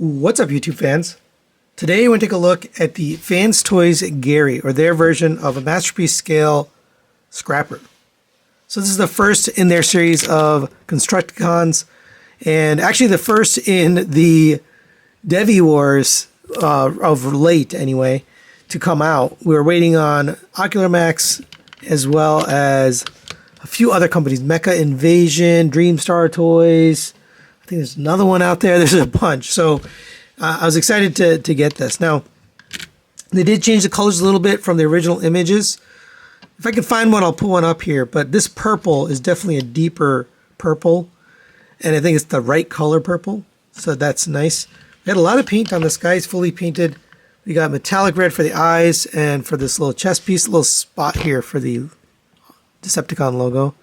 What's up, YouTube fans? Today we're going to take a look at the FansToys Gehry, or their version of a Masterpiece scale scrapper. So this is the first in their series of Constructicons, and actually the first in the Devi Wars of late anyway, to come out. We were waiting on Ocular Max as well as a few other companies, Mecha Invasion, Dreamstar Toys. I think there's another one out there. There's a bunch. So I was excited to get this. Now, they did change the colors a little bit from the original images. If I can find one, I'll put one up here. But this purple is definitely a deeper purple. And I think it's the right color purple. So that's nice. We had a lot of paint on this guy. He's fully painted. We got metallic red for the eyes and for this little chest piece, a little spot here for the Decepticon logo.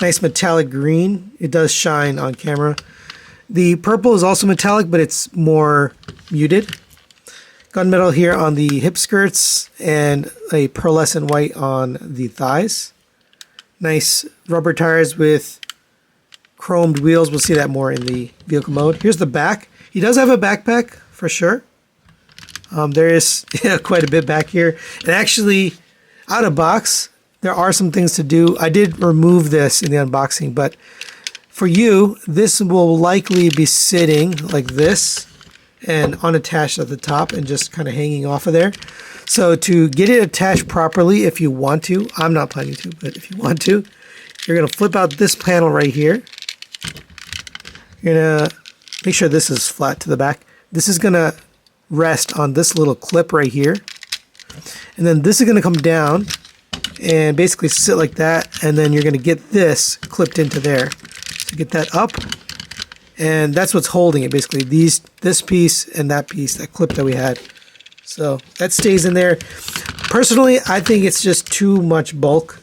Nice metallic green. It does shine on camera. The purple is also metallic, but it's more muted. Gunmetal here on the hip skirts and a pearlescent white on the thighs. Nice rubber tires with chromed wheels. We'll see that more in the vehicle mode. Here's the back. He does have a backpack for sure. There is quite a bit back here. And actually, out of box, there are some things to do. I did remove this in the unboxing, but for you, this will likely be sitting like this and unattached at the top and just kind of hanging off of there. So to get it attached properly, if you want to, I'm not planning to, but if you want to, you're going to flip out this panel right here. You're going to make sure this is flat to the back. This is going to rest on this little clip right here. And then this is going to come down and basically sit like that. And then you're going to get this clipped into there. So get that up. And that's what's holding it, basically. This piece and that piece, that clip that we had. So that stays in there. Personally, I think it's just too much bulk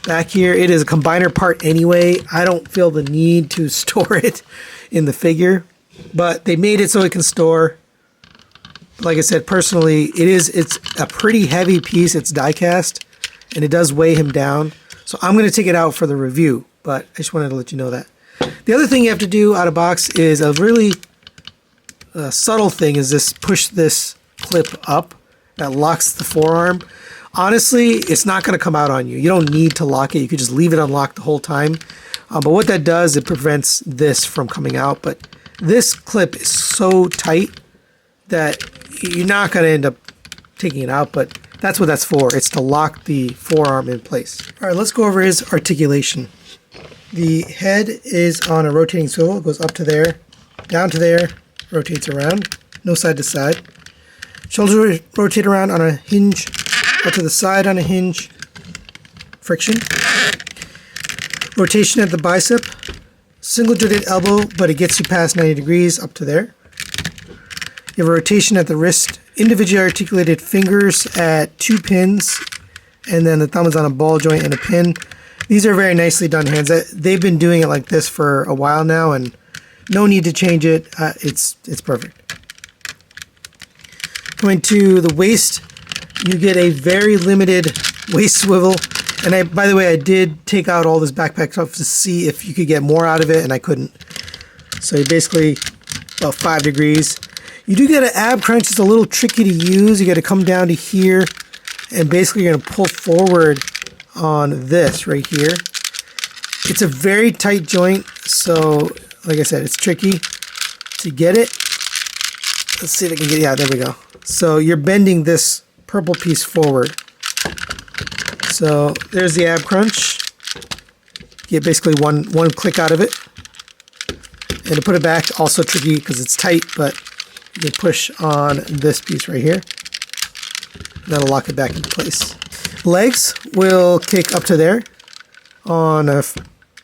back here. It is a combiner part anyway. I don't feel the need to store it in the figure. But they made it so it can store. Like I said, personally, it's a pretty heavy piece. It's die cast, and it does weigh him down. So I'm going to take it out for the review, but I just wanted to let you know that. The other thing you have to do out of box is a really subtle thing, is this push this clip up that locks the forearm. Honestly, it's not going to come out on you. You don't need to lock it. You could just leave it unlocked the whole time. But what that does, it prevents this from coming out. But this clip is so tight that you're not going to end up taking it out, but that's what that's for. It's to lock the forearm in place. All right, let's go over his articulation. The head is on a rotating swivel. It goes up to there, down to there, rotates around, no side to side. Shoulders rotate around on a hinge, up to the side on a hinge, friction. Rotation at the bicep, single jointed elbow, but it gets you past 90 degrees up to there. You have a rotation at the wrist, individually articulated fingers at 2 pins, and then the thumb is on a ball joint and a pin. These are very nicely done hands. They've been doing it like this for a while now, and no need to change it. It's perfect. Going to the waist, you get a very limited waist swivel. And by the way, I did take out all this backpack stuff to see if you could get more out of it, and I couldn't. So you basically about 5 degrees. You do get an ab crunch. It's a little tricky to use. You got to come down to here, and basically you're going to pull forward on this right here. It's a very tight joint, so like I said, it's tricky to get it. Let's see if I can get it. Yeah, there we go. So you're bending this purple piece forward. So there's the ab crunch. You get basically one click out of it. And to put it back, also tricky because it's tight, but you push on this piece right here. That'll lock it back into place. Legs will kick up to there on a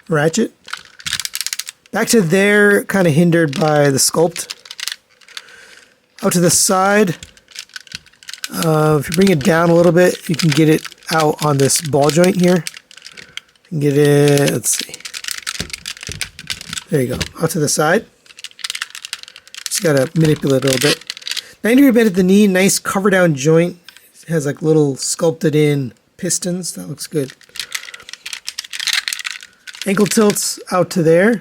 ratchet. Back to there, kind of hindered by the sculpt. Out to the side. If you bring it down a little bit, you can get it out on this ball joint here. You can get it, let's see. There you go, out to the side. Just gotta manipulate it a little bit. 90-degree bend at the knee, nice cover down joint. It has like little sculpted in pistons. That looks good. Ankle tilts out to there.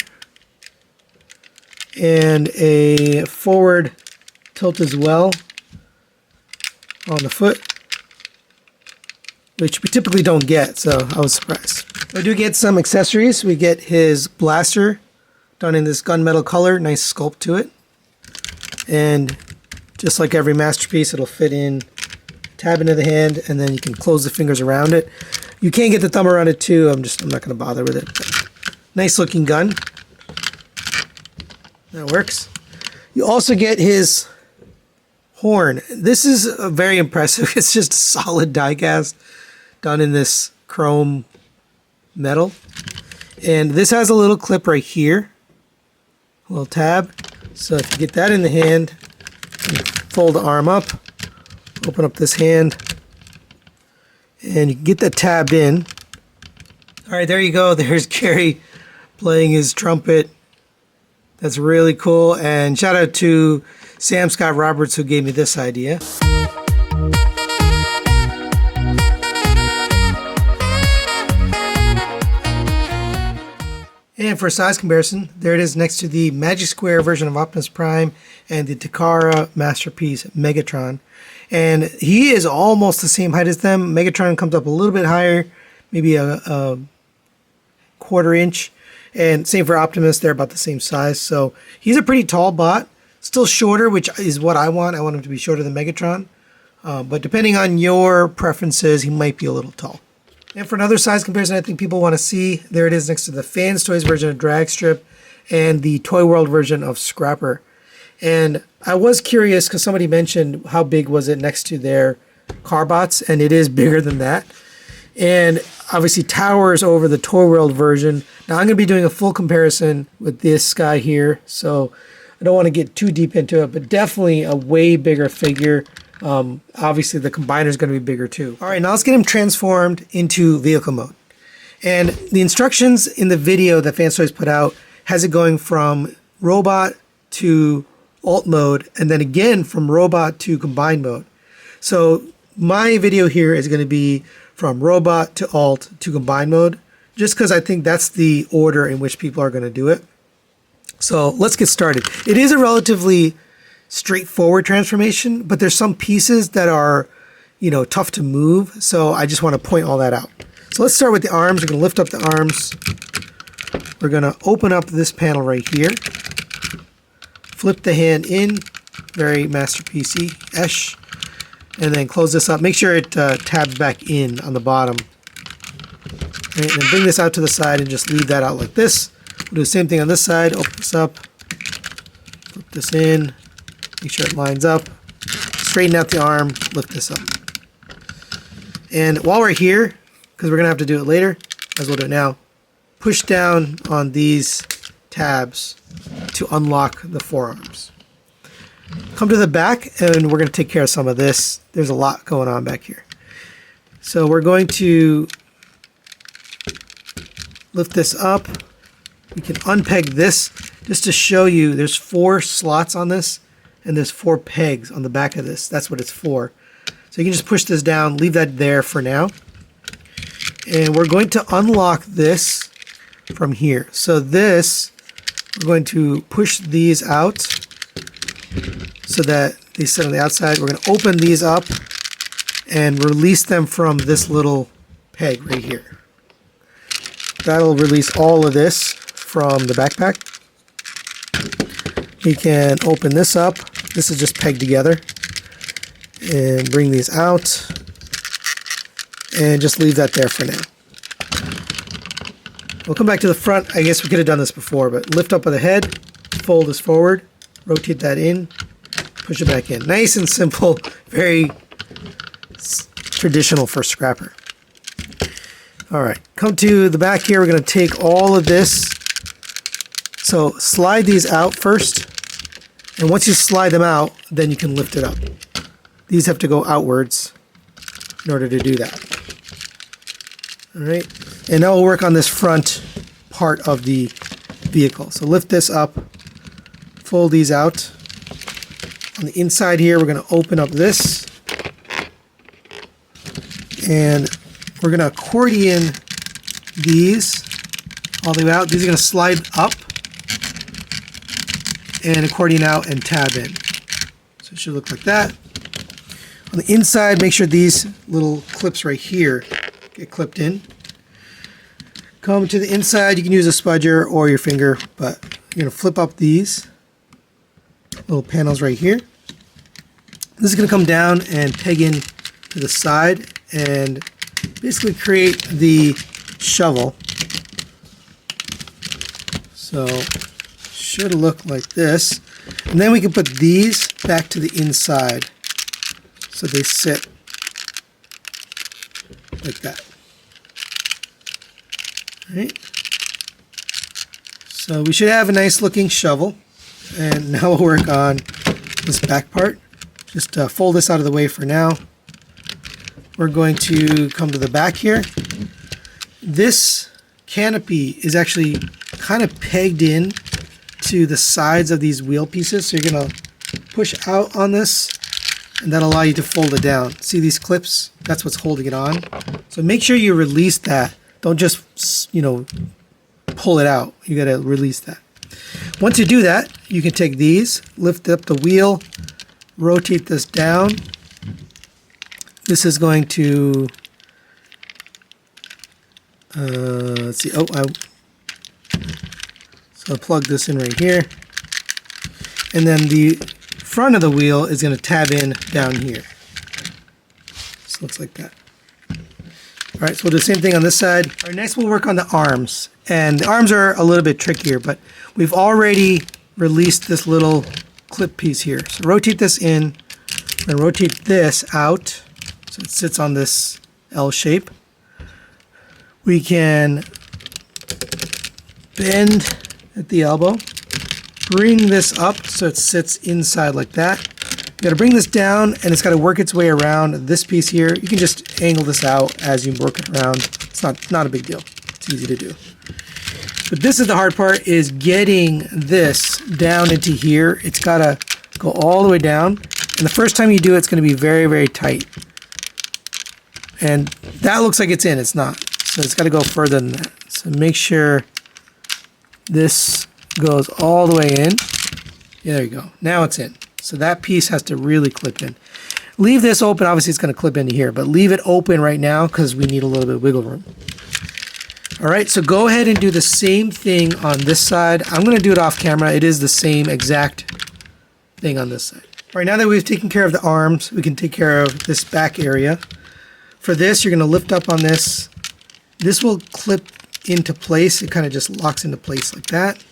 and a forward tilt as well on the foot, which we typically don't get, so I was surprised. We do get some accessories. We get his blaster done in this gunmetal color, nice sculpt to it. And just like every Masterpiece, it'll fit in, tab into the hand, and then you can close the fingers around it. You can get the thumb around it too. I'm not going to bother with it. But nice looking gun. That works. You also get his horn. This is very impressive. It's just a solid die cast done in this chrome metal. And this has a little clip right here, a little tab. So if you get that in the hand, you fold the arm up, open up this hand, and you can get that tabbed in. All right, there you go. There's Gehry playing his trumpet. That's really cool. And shout out to Sam Scott Roberts who gave me this idea. And for size comparison, there it is next to the Magic Square version of Optimus Prime and the Takara Masterpiece Megatron. And he is almost the same height as them. Megatron comes up a little bit higher, maybe a quarter inch. And same for Optimus, they're about the same size. So he's a pretty tall bot. Still shorter, which is what I want. I want him to be shorter than Megatron. But depending on your preferences, he might be a little tall. And for another size comparison I think people want to see, there it is next to the FansToys version of Dragstrip and the Toy World version of Scrapper. And I was curious because somebody mentioned how big was it next to their Carbots, and it is bigger than that. And obviously towers over the Toy World version. Now I'm going to be doing a full comparison with this guy here, so I don't want to get too deep into it, but definitely a way bigger figure. Obviously the combiner is going to be bigger too. All right, now let's get him transformed into vehicle mode. And the instructions in the video that FansToys put out has it going from robot to alt mode, and then again from robot to combined mode. So my video here is going to be from robot to alt to combined mode, just because I think that's the order in which people are going to do it. So let's get started. It is a relatively straightforward transformation, but there's some pieces that are, tough to move. So I just want to point all that out. So let's start with the arms. We're going to lift up the arms. We're going to open up this panel right here. Flip the hand in, very Masterpiece-ish. And then close this up. Make sure it tabs back in on the bottom. Right, and then bring this out to the side and just leave that out like this. We'll do the same thing on this side. Open this up. Flip this in. Make sure it lines up. Straighten out the arm. Lift this up. And while we're here, because we're going to have to do it later, as we'll do it now, push down on these tabs to unlock the forearms. Come to the back, and we're going to take care of some of this. There's a lot going on back here. So we're going to lift this up. We can unpeg this just to show you there's 4 slots on this, and there's 4 pegs on the back of this. That's what it's for. So you can just push this down, leave that there for now. And we're going to unlock this from here. So this, we're going to push these out so that they sit on the outside. We're going to open these up and release them from this little peg right here. That'll release all of this from the backpack. You can open this up. This is just pegged together. And bring these out. And just leave that there for now. We'll come back to the front. I guess we could have done this before, but lift up with the head, fold this forward, rotate that in, push it back in. Nice and simple, very traditional for Scrapper. All right, come to the back here. We're going to take all of this. So slide these out first, and once you slide them out, then you can lift it up. These have to go outwards in order to do that. All right, and now we'll work on this front part of the vehicle. So lift this up, fold these out. On the inside here, we're going to open up this, and we're going to accordion these all the way out. These are going to slide up, and accordion out and tab in. So it should look like that. On the inside, make sure these little clips right here get clipped in. Come to the inside, you can use a spudger or your finger, but you're going to flip up these little panels right here. This is going to come down and peg in to the side and basically create the shovel. So should look like this. And then we can put these back to the inside so they sit like that. All right. So we should have a nice looking shovel. And now we'll work on this back part. Just fold this out of the way for now. We're going to come to the back here. This canopy is actually kind of pegged in to the sides of these wheel pieces. So you're going to push out on this and that'll allow you to fold it down. See these clips? That's what's holding it on. So make sure you release that. Don't just, pull it out. You got to release that. Once you do that, you can take these, lift up the wheel, rotate this down. This is going to, let's see, so I'll plug this in right here. And then the front of the wheel is going to tab in down here. So it looks like that. All right, so we'll do the same thing on this side. All right, next we'll work on the arms. And the arms are a little bit trickier, but we've already released this little clip piece here. So rotate this in and rotate this out so it sits on this L shape. We can bend at the elbow, bring this up so it sits inside like that. You got to bring this down and it's got to work its way around this piece here. You can just angle this out as you work it around. It's not a big deal. It's easy to do. But this is the hard part, is getting this down into here. It's got to go all the way down. And the first time you do it, it's going to be very, very tight. And that looks like it's in. It's not. So it's got to go further than that. So make sure this goes all the way in. Yeah, there you go. Now it's in. So that piece has to really clip in. Leave this open. Obviously, it's going to clip into here. But leave it open right now because we need a little bit of wiggle room. All right, so go ahead and do the same thing on this side. I'm going to do it off camera. It is the same exact thing on this side. All right, now that we've taken care of the arms, we can take care of this back area. For this, you're going to lift up on this. This will clip into place. It kind of just locks into place like that.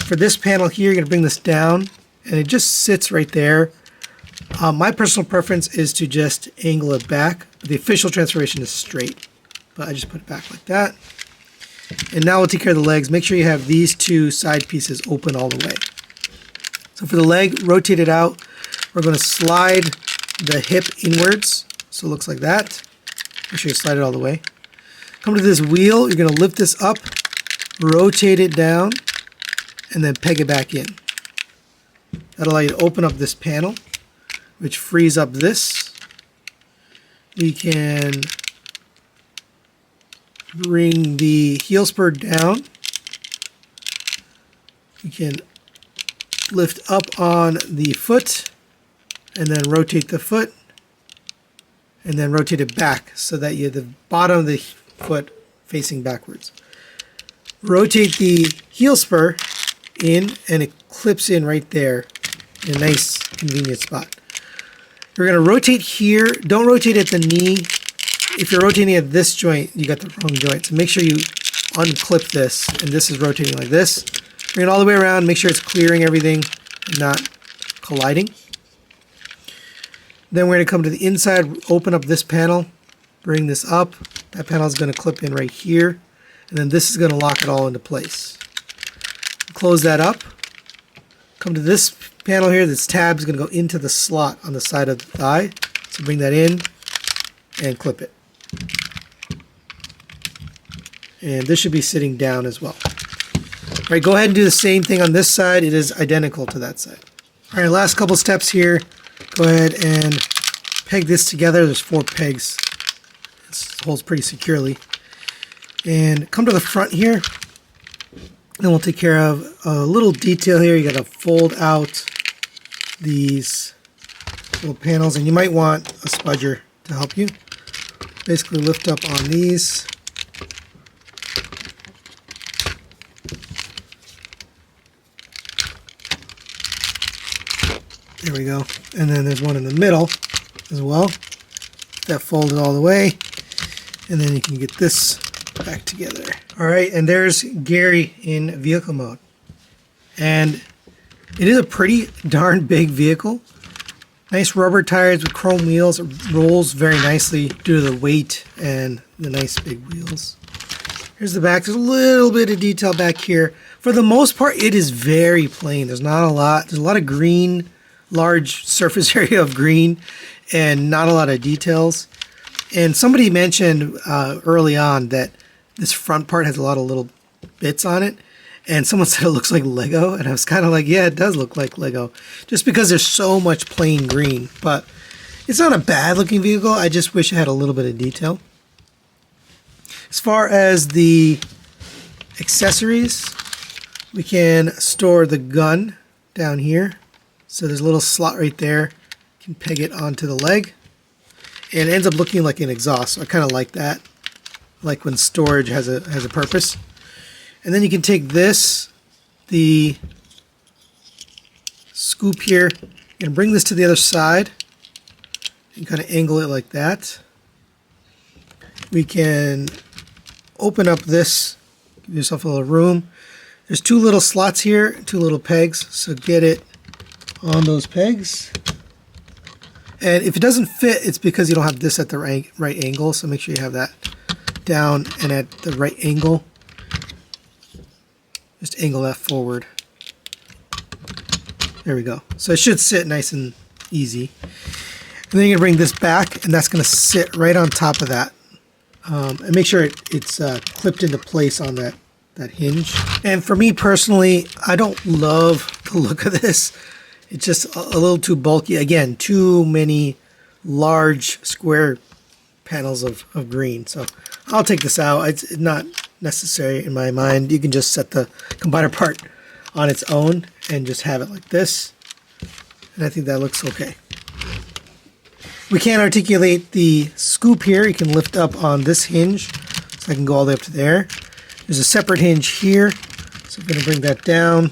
For this panel here, you're going to bring this down, and it just sits right there. My personal preference is to just angle it back. The official transformation is straight, but I just put it back like that. And now we'll take care of the legs. Make sure you have these two side pieces open all the way. So for the leg, rotate it out. We're going to slide the hip inwards, so it looks like that. Make sure you slide it all the way. Come to this wheel, you're going to lift this up, rotate it down, and then peg it back in. That'll allow you to open up this panel, which frees up this. We can bring the heel spur down. You can lift up on the foot and then rotate the foot and then rotate it back so that you have the bottom of the foot facing backwards. Rotate the heel spur in and it clips in right there in a nice convenient spot. You're going to rotate here. Don't rotate at the knee. If you're rotating at this joint, you got the wrong joint. So make sure you unclip this, and this is rotating like this. Bring it all the way around, make sure it's clearing everything and not colliding. Then we're going to come to the inside, open up this panel, bring this up. That panel is going to clip in right here, and then this is going to lock it all into place. Close that up. Come to this panel here, this tab is going to go into the slot on the side of the thigh. So bring that in and clip it. And this should be sitting down as well. All right, go ahead and do the same thing on this side. It is identical to that side. All right, last couple steps here. Go ahead and peg this together. There's 4 pegs. This holds pretty securely. And come to the front here. Then we'll take care of a little detail here. You got to fold out these little panels, and you might want a spudger to help you. Basically lift up on these. There we go. And then there's one in the middle as well. That folded all the way. And then you can get this back together. All right, and there's Gehry in vehicle mode. And it is a pretty darn big vehicle. Nice rubber tires with chrome wheels. It rolls very nicely due to the weight and the nice big wheels. Here's the back. There's a little bit of detail back here. For the most part, it is very plain. There's not a lot. There's a lot of green, large surface area of green, and not a lot of details. And somebody mentioned early on that this front part has a lot of little bits on it. And someone said it looks like Lego, and I was kind of like, yeah, it does look like Lego, just because there's so much plain green. But it's not a bad looking vehicle. I just wish it had a little bit of detail. As far as the accessories, we can store the gun down here. So there's a little slot right there. You can peg it onto the leg, and it ends up looking like an exhaust. So I kind of like that, like when storage has a purpose. And then you can take this, the scoop here, and bring this to the other side and kind of angle it like that. We can open up this, give yourself a little room. There's two little slots here, two little pegs, so get it on those pegs. And if it doesn't fit, it's because you don't have this at the right angle, so make sure you have that down and at the right angle. Just angle that forward. There we go. So it should sit nice and easy. And then you're going to bring this back, and that's going to sit right on top of that. And make sure it's clipped into place on that hinge. And for me personally, I don't love the look of this. It's just a little too bulky. Again, too many large square panels of green. So I'll take this out. It's not necessary in my mind. You can just set the combiner part on its own and just have it like this, and I think that looks okay. We can articulate the scoop here. You can lift up on this hinge, so I can go all the way up to there. There's a separate hinge here, so I'm going to bring that down.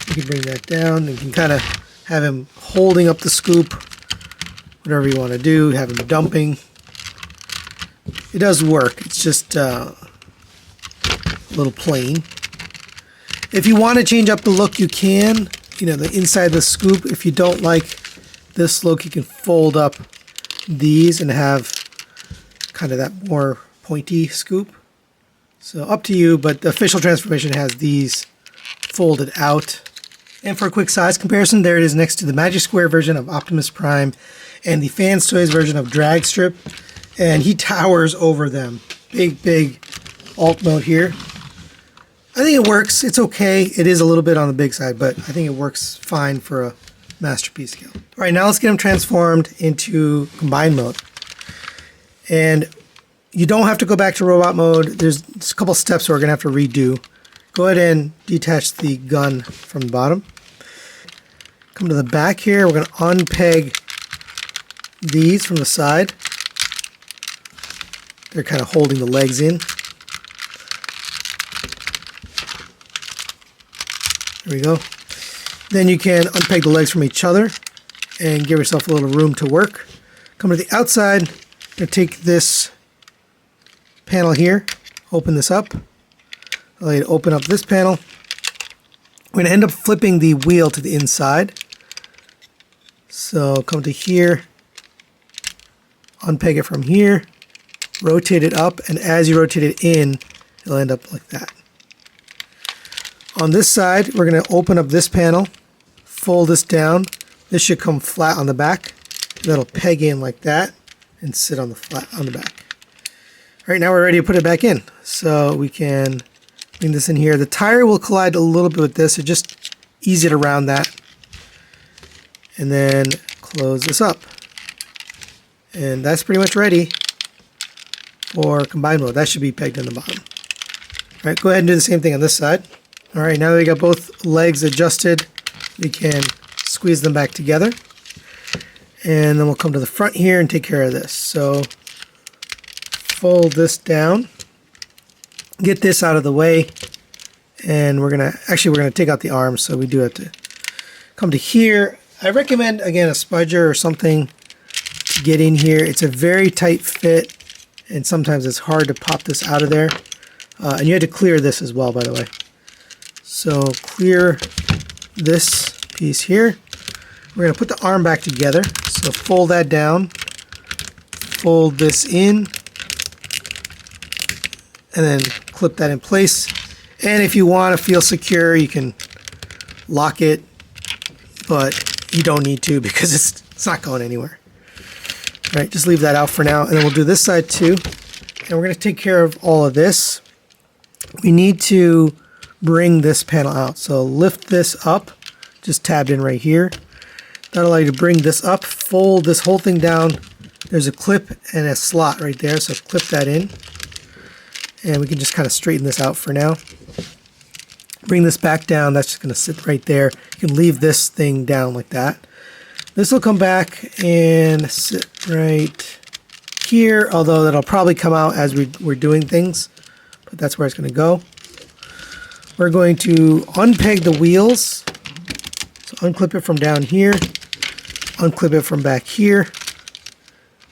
You can bring that down, and you can kind of have him holding up the scoop, whatever you want to do, have him dumping. It does work. It's just a little plain. If you want to change up the look, you can. You know, the inside of the scoop, if you don't like this look, you can fold up these and have kind of that more pointy scoop. So up to you, but the official transformation has these folded out. And for a quick size comparison, there it is next to the Magic Square version of Optimus Prime and the FansToys version of Drag Strip. And he towers over them. Big alt mode here. I think it works. It's okay. It is a little bit on the big side, but I think it works fine for a masterpiece scale. All right, now let's get them transformed into combined mode. And you don't have to go back to robot mode. There's a couple steps we're going to have to redo. Go ahead and detach the gun from the bottom. Come to the back here. We're going to unpeg these from the side. They're kind of holding the legs in. There we go. Then you can unpeg the legs from each other and give yourself a little room to work. Come to the outside. I'm going to take this panel here, open this up. Allow you to open up this panel. We're going to end up flipping the wheel to the inside. So come to here, unpeg it from here, rotate it up, and as you rotate it in, it'll end up like that. On this side, we're going to open up this panel, fold this down. This should come flat on the back. That'll peg in like that and sit on the flat on the back. All right, now we're ready to put it back in. So we can bring this in here. The tire will collide a little bit with this, so just ease it around that. And then close this up. And that's pretty much ready for combined mode. That should be pegged in the bottom. All right, go ahead and do the same thing on this side. All right, now that we got both legs adjusted, we can squeeze them back together. And then we'll come to the front here and take care of this. So fold this down, get this out of the way, and we're gonna take out the arms, so we do have to come to here. I recommend, again, a spudger or something to get in here. It's a very tight fit, and sometimes it's hard to pop this out of there. And you had to clear this as well, by the way. So clear this piece here. We're going to put the arm back together. So fold that down, fold this in, and then clip that in place. And if you want to feel secure, you can lock it, but you don't need to because it's not going anywhere. All right, just leave that out for now, and then we'll do this side too. And we're going to take care of all of this. We need to bring this panel out. So lift this up, just tabbed in right here. That'll allow you to bring this up, fold this whole thing down. There's a clip and a slot right there, so clip that in. And we can just kind of straighten this out for now. Bring this back down, that's just going to sit right there. You can leave this thing down like that. This will come back and sit right here, although that'll probably come out as we're doing things, but that's where it's going to go. We're going to unpeg the wheels. So unclip it from down here, unclip it from back here.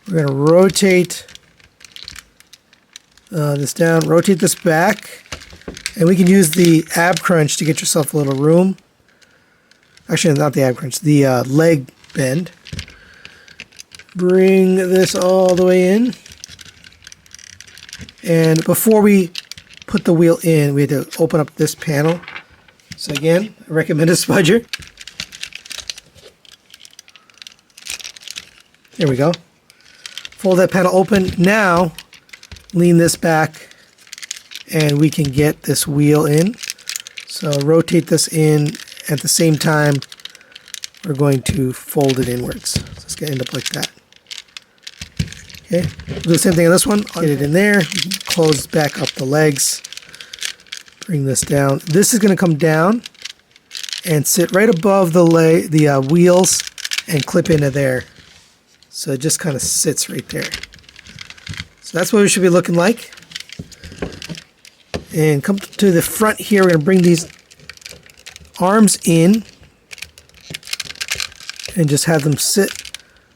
We're going to rotate this down, rotate this back, and we can use the ab crunch to get yourself a little room. Actually, not the ab crunch, the leg bend. Bring this all the way in. And before we put the wheel in, we had to open up this panel. So again, I recommend a spudger. There we go. Fold that panel open. Now, lean this back and we can get this wheel in. So rotate this in. At the same time, we're going to fold it inwards. So it's going to end up like that. Okay, we'll do the same thing on this one. Get it in there. Close back up the legs. Bring this down. This is going to come down and sit right above the wheels and clip into there. So it just kind of sits right there. So that's what we should be looking like. And come to the front here. We're going to bring these arms in and just have them sit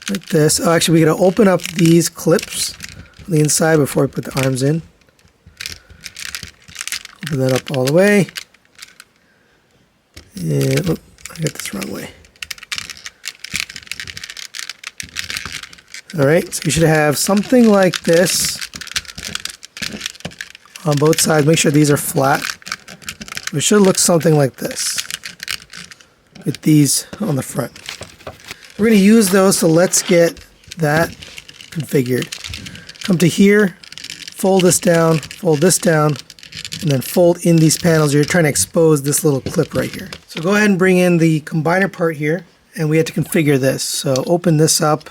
like this. Oh, actually, we're going to open up these clips on the inside before we put the arms in. Open that up all the way. And oh, I got this wrong way. All right, so you should have something like this on both sides. Make sure these are flat. It should look something like this with these on the front. We're going to use those, so let's get that configured. Come to here, fold this down, and then fold in these panels. You're trying to expose this little clip right here. So go ahead and bring in the combiner part here, and we have to configure this. So open this up.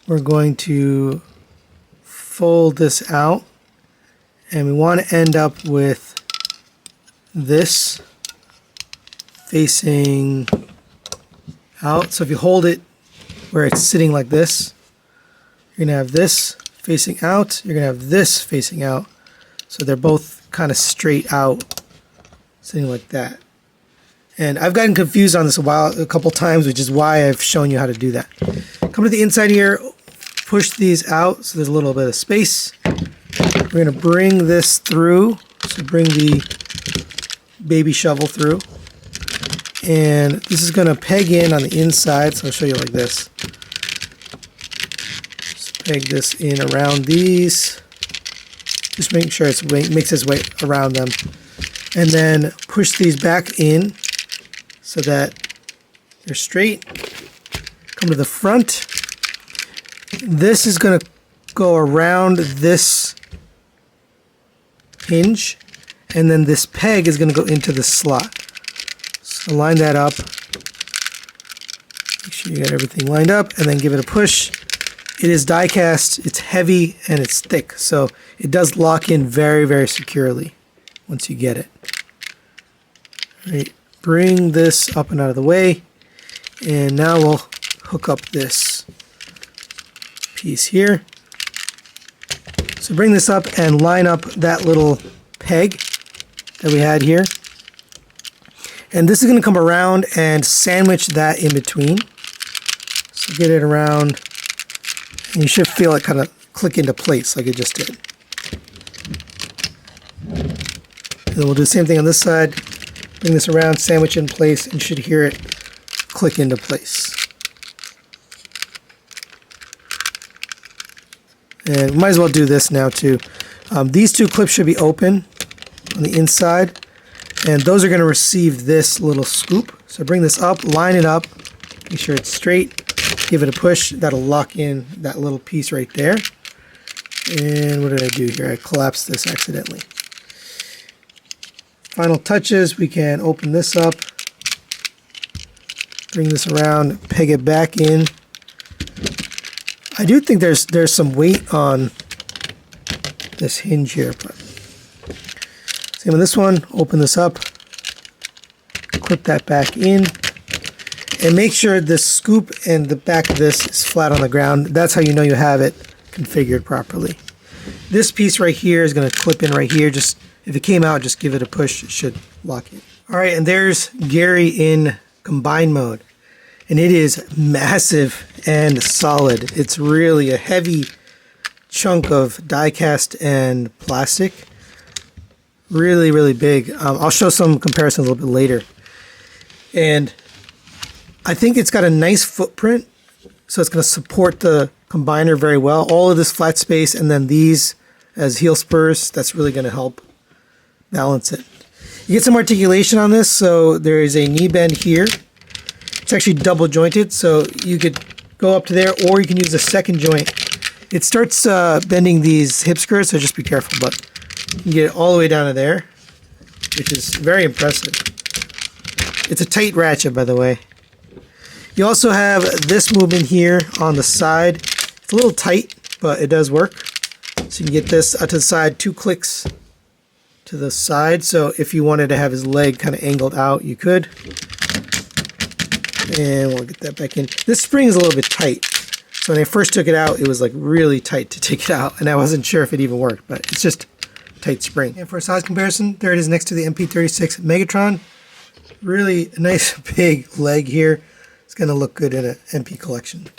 We're going to fold this out, and we want to end up with this facing out. So if you hold it where it's sitting like this, you're going to have this facing out, you're going to have this facing out. So they're both kind of straight out, sitting like that. And I've gotten confused on this a couple times, which is why I've shown you how to do that. Come to the inside here, push these out so there's a little bit of space. We're going to bring this through, so bring the baby shovel through. And this is going to peg in on the inside, so I'll show you like this. Just peg this in around these. Just make sure it makes its way around them. And then push these back in so that they're straight. Come to the front. This is going to go around this hinge, and then this peg is going to go into the slot. So line that up. Make sure you got everything lined up, and then give it a push. it is die cast, it's heavy, and it's thick, so it does lock in very, very securely once you get it. All right, bring this up and out of the way, and now we'll hook up this piece here. So bring this up and line up that little peg that we had here. And this is going to come around and sandwich that in between. So get it around, and you should feel it kind of click into place like it just did. And then we'll do the same thing on this side. Bring this around, sandwich in place, and you should hear it click into place. And we might as well do this now too. These two clips should be open on the inside, and those are going to receive this little scoop. So bring this up, line it up, make sure it's straight, give it a push. That'll lock in that little piece right there. And what did I do here? I collapsed this accidentally. Final touches, we can open this up, bring this around, peg it back in. I do think there's some weight on this hinge here, but same with this one. Open this up, clip that back in, and make sure this scoop and the back of this is flat on the ground. That's how you know you have it configured properly. This piece right here is going to clip in right here. Just if it came out, just give it a push. It should lock in. All right, and there's Gehry in combine mode. And it is massive and solid. It's really a heavy chunk of die cast and plastic. Really, really big. I'll show some comparisons a little bit later. And I think it's got a nice footprint, so it's going to support the combiner very well. All of this flat space and then these as heel spurs, that's really going to help balance it. You get some articulation on this, so there is a knee bend here. It's actually double jointed, so you could go up to there, or you can use a second joint. It starts bending these hip skirts, so just be careful, but you can get it all the way down to there, which is very impressive. It's a tight ratchet, by the way. You also have this movement here on the side. It's a little tight, but it does work. So you can get this to the side, 2 clicks to the side, so if you wanted to have his leg kind of angled out, you could. And we'll get that back in. This spring is a little bit tight. So when I first took it out, it was like really tight to take it out. And I wasn't sure if it even worked, but it's just a tight spring. And for a size comparison, there it is next to the MP36 Megatron. Really a nice big leg here. It's going to look good in an MP collection.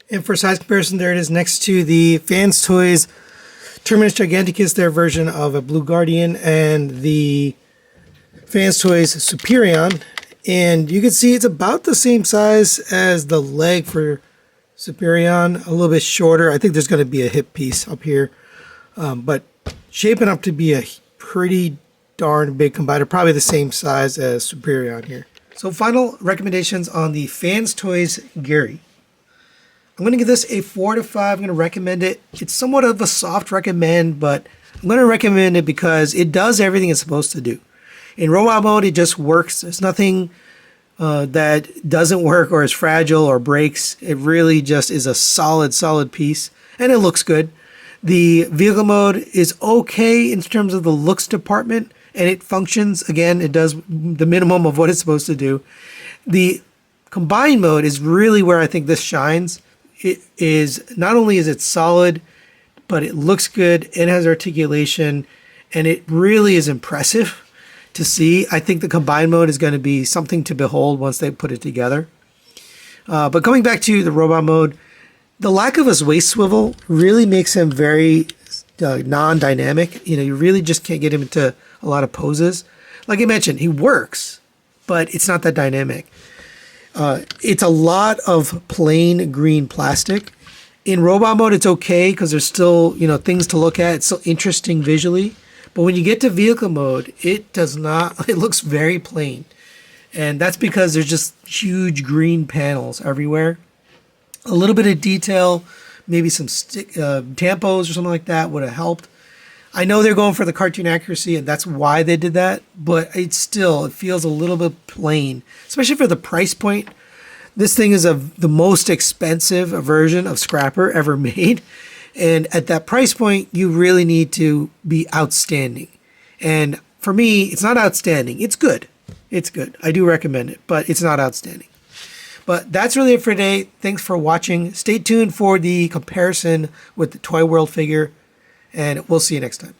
And for a size comparison, there it is next to the FansToys Terminus Giganticus, their version of a Blue Guardian, and the FansToys Superion. And you can see it's about the same size as the leg for Superion, a little bit shorter. I think there's going to be a hip piece up here, but shaping up to be a pretty darn big combiner, probably the same size as Superion here. So final recommendations on the FansToys Gehry. I'm going to give this a 4 to 5. I'm going to recommend it. It's somewhat of a soft recommend, but I'm going to recommend it because it does everything it's supposed to do. In robot mode, it just works. There's nothing that doesn't work or is fragile or breaks. It really just is a solid piece, and it looks good. The vehicle mode is okay in terms of the looks department, and it functions. Again, it does the minimum of what it's supposed to do. The combined mode is really where I think this shines. It is not only is it solid, but it looks good, it has articulation, and it really is impressive to see. I think the combined mode is going to be something to behold once they put it together. But coming back to the robot mode, the lack of his waist swivel really makes him very non-dynamic. You know, you really just can't get him into a lot of poses. Like I mentioned, he works, but it's not that dynamic. It's a lot of plain green plastic. In robot mode, it's okay because there's still, you know, things to look at. It's still interesting visually. But when you get to vehicle mode, it does not, it looks very plain. And that's because there's just huge green panels everywhere. A little bit of detail, maybe some tampos or something like that would have helped. I know they're going for the cartoon accuracy, and that's why they did that, but it feels a little bit plain, especially for the price point. This thing is the most expensive version of Scrapper ever made. And at that price point, you really need to be outstanding. And for me, it's not outstanding. It's good. It's good. I do recommend it, but it's not outstanding. But that's really it for today. Thanks for watching. Stay tuned for the comparison with the Toy World figure, and we'll see you next time.